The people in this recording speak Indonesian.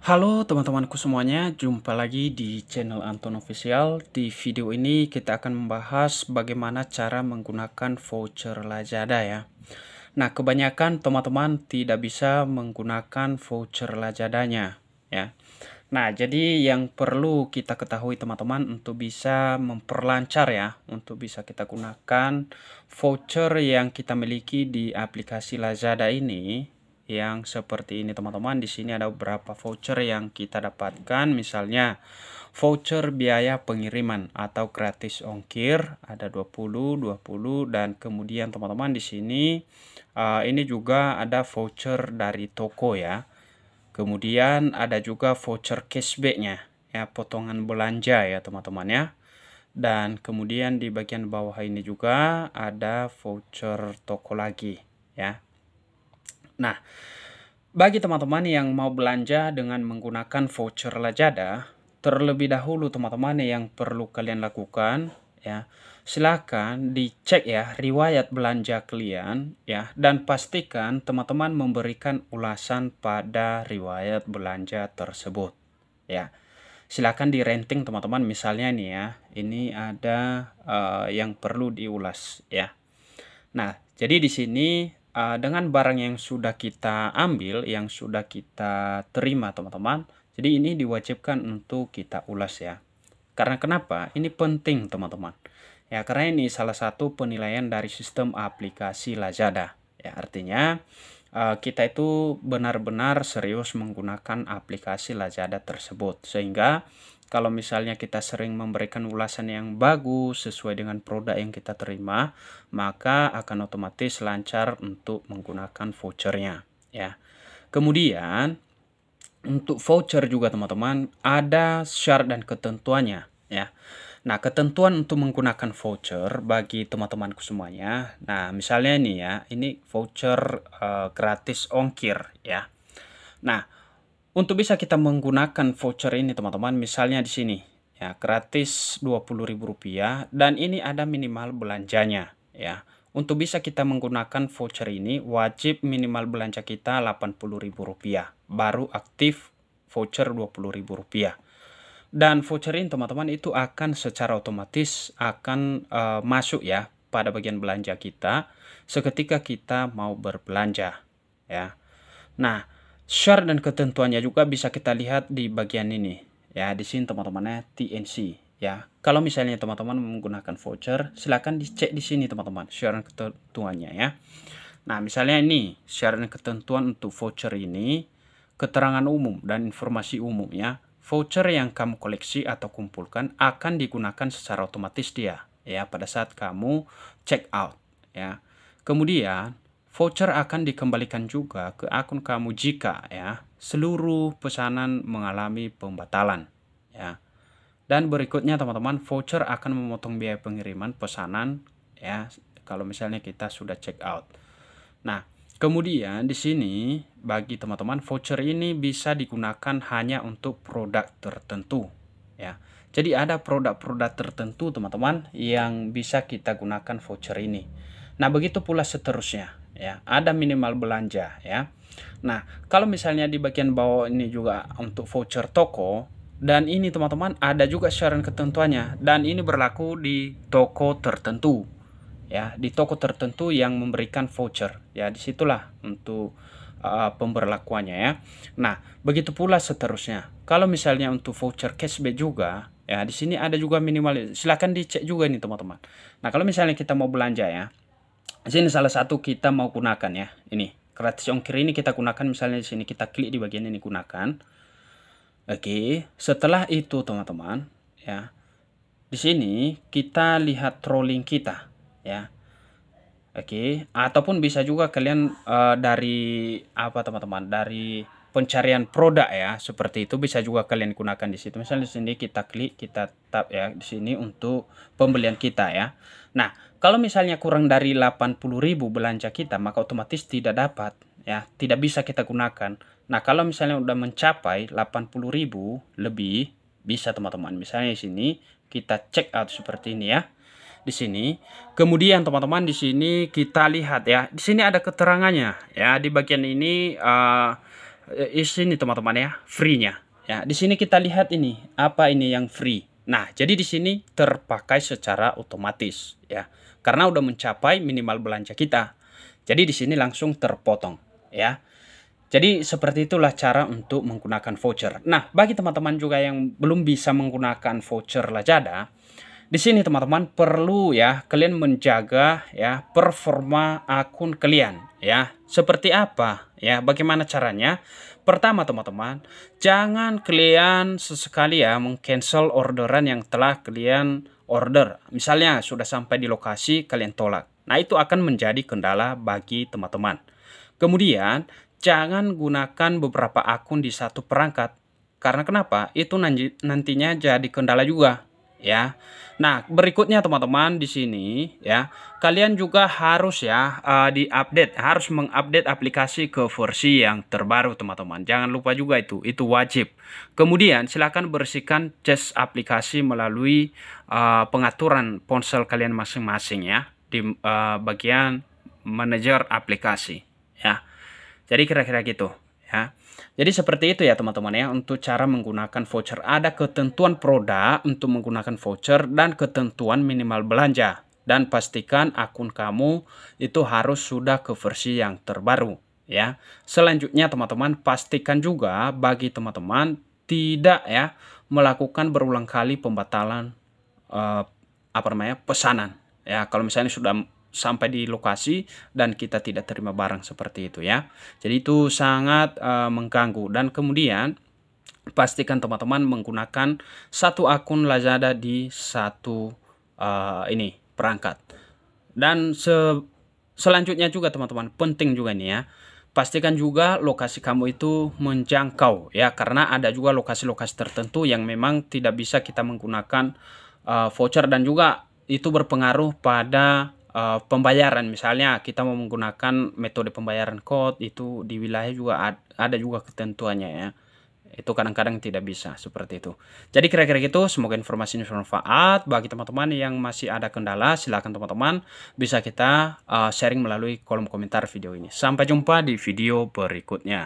Halo teman-temanku semuanya, jumpa lagi di channel Anton Official. Di video ini kita akan membahas bagaimana cara menggunakan voucher Lazada ya. Nah, kebanyakan teman-teman tidak bisa menggunakan voucher Lazadanya ya. Nah, jadi yang perlu kita ketahui teman-teman untuk bisa memperlancar ya, untuk bisa kita gunakan voucher yang kita miliki di aplikasi Lazada ini yang seperti ini teman-teman. Di sini ada beberapa voucher yang kita dapatkan, misalnya voucher biaya pengiriman atau gratis ongkir ada 20 dan kemudian teman-teman di sini ini juga ada voucher dari toko ya. Kemudian ada juga voucher cashbacknya ya, potongan belanja ya teman-teman ya. Dan kemudian di bagian bawah ini juga ada voucher toko lagi ya. Nah, bagi teman-teman yang mau belanja dengan menggunakan voucher Lazada, terlebih dahulu teman-teman yang perlu kalian lakukan ya, silakan dicek ya riwayat belanja kalian ya, dan pastikan teman-teman memberikan ulasan pada riwayat belanja tersebut ya. Silakan di renting teman-teman, misalnya nih ya, ini ada yang perlu diulas ya. Nah, jadi di sini dengan barang yang sudah kita ambil, yang sudah kita terima teman-teman, jadi ini diwajibkan untuk kita ulas ya. Karena kenapa? Ini penting teman-teman. Ya, karena ini salah satu penilaian dari sistem aplikasi Lazada. Ya, artinya kita itu benar-benar serius menggunakan aplikasi Lazada tersebut. Sehingga kalau misalnya kita sering memberikan ulasan yang bagus sesuai dengan produk yang kita terima, maka akan otomatis lancar untuk menggunakan vouchernya ya. Kemudian untuk voucher juga teman-teman ada syarat dan ketentuannya ya. Nah, ketentuan untuk menggunakan voucher bagi teman-temanku semuanya. Nah, misalnya ini ya, ini voucher gratis ongkir ya. Nah, untuk bisa kita menggunakan voucher ini teman-teman, misalnya di sini ya, gratis Rp20.000 dan ini ada minimal belanjanya ya. Untuk bisa kita menggunakan voucher ini wajib minimal belanja kita Rp80.000 baru aktif voucher Rp20.000. Dan voucher ini teman-teman itu akan secara otomatis akan masuk ya pada bagian belanja kita seketika kita mau berbelanja ya. Nah, syarat dan ketentuannya juga bisa kita lihat di bagian ini ya, di sini teman-temannya TNC ya. Kalau misalnya teman-teman menggunakan voucher, silakan dicek di sini teman-teman syarat dan ketentuannya ya. Nah, misalnya ini syarat dan ketentuan untuk voucher ini, keterangan umum dan informasi umum ya. Voucher yang kamu koleksi atau kumpulkan akan digunakan secara otomatis dia ya pada saat kamu check out ya. Kemudian voucher akan dikembalikan juga ke akun kamu jika ya seluruh pesanan mengalami pembatalan ya. Dan berikutnya teman-teman, voucher akan memotong biaya pengiriman pesanan ya kalau misalnya kita sudah check out. Nah, kemudian di sini bagi teman-teman voucher ini bisa digunakan hanya untuk produk tertentu ya. Jadi ada produk-produk tertentu teman-teman yang bisa kita gunakan voucher ini. Nah, begitu pula seterusnya ya. Ada minimal belanja ya. Nah, kalau misalnya di bagian bawah ini juga untuk voucher toko, dan ini teman-teman ada juga syarat ketentuannya, dan ini berlaku di toko tertentu ya, di toko tertentu yang memberikan voucher ya, disitulah untuk pemberlakuannya ya. Nah, begitu pula seterusnya. Kalau misalnya untuk voucher cashback juga ya, di sini ada juga minimal, silakan dicek juga nih teman-teman. Nah, kalau misalnya kita mau belanja ya, di sini salah satu kita mau gunakan ya, ini gratis ongkir ini kita gunakan, misalnya di sini kita klik di bagian ini gunakan. Oke, setelah itu teman-teman ya, di sini kita lihat trolling kita ya. Oke, ataupun bisa juga kalian dari apa teman-teman, dari pencarian produk ya, seperti itu bisa juga kalian gunakan di situ. Misalnya di sini kita klik, kita tap ya di sini untuk pembelian kita ya. Nah, kalau misalnya kurang dari 80.000 belanja kita, maka otomatis tidak dapat ya, tidak bisa kita gunakan. Nah, kalau misalnya udah mencapai 80.000 lebih, bisa teman-teman. Misalnya di sini kita check out seperti ini ya. Di sini. Kemudian teman-teman di sini kita lihat ya. Di sini ada keterangannya ya. Di bagian ini di sini teman-teman ya, free-nya. Ya, di sini kita lihat ini, apa ini yang free. Nah, jadi di sini terpakai secara otomatis ya. Karena udah mencapai minimal belanja kita. Jadi di sini langsung terpotong ya. Jadi seperti itulah cara untuk menggunakan voucher. Nah, bagi teman-teman juga yang belum bisa menggunakan voucher Lazada, di sini teman-teman perlu ya kalian menjaga ya performa akun kalian ya. Seperti apa ya? Bagaimana caranya? Pertama teman-teman, jangan kalian sesekali ya meng-cancel orderan yang telah kalian order. Misalnya sudah sampai di lokasi kalian tolak. Nah, itu akan menjadi kendala bagi teman-teman. Kemudian, jangan gunakan beberapa akun di satu perangkat. Karena kenapa? Itu nantinya jadi kendala juga ya. Nah, berikutnya teman-teman di sini ya, kalian juga harus ya diupdate, harus mengupdate aplikasi ke versi yang terbaru teman-teman. Jangan lupa juga itu wajib. Kemudian silakan bersihkan cache aplikasi melalui pengaturan ponsel kalian masing-masing ya di bagian manajer aplikasi ya. Jadi kira-kira gitu ya. Jadi seperti itu ya teman-teman ya untuk cara menggunakan voucher. Ada ketentuan produk untuk menggunakan voucher dan ketentuan minimal belanja. Dan pastikan akun kamu itu harus sudah ke versi yang terbaru ya. Selanjutnya teman-teman pastikan juga bagi teman-teman tidak ya melakukan berulang kali pembatalan pesanan ya. Kalau misalnya sudah sampai di lokasi dan kita tidak terima barang seperti itu ya. Jadi itu sangat mengganggu. Dan kemudian pastikan teman-teman menggunakan satu akun Lazada di satu perangkat. Dan selanjutnya juga teman-teman penting juga nih ya. Pastikan juga lokasi kamu itu menjangkau ya, karena ada juga lokasi-lokasi tertentu yang memang tidak bisa kita menggunakan voucher dan juga itu berpengaruh pada pembayaran. Misalnya kita mau menggunakan metode pembayaran code, itu di wilayah juga ada juga ketentuannya ya. Itu kadang-kadang tidak bisa seperti itu. Jadi kira-kira gitu, semoga informasi ini bermanfaat. Bagi teman-teman yang masih ada kendala, silakan teman-teman bisa kita sharing melalui kolom komentar video ini. Sampai jumpa di video berikutnya.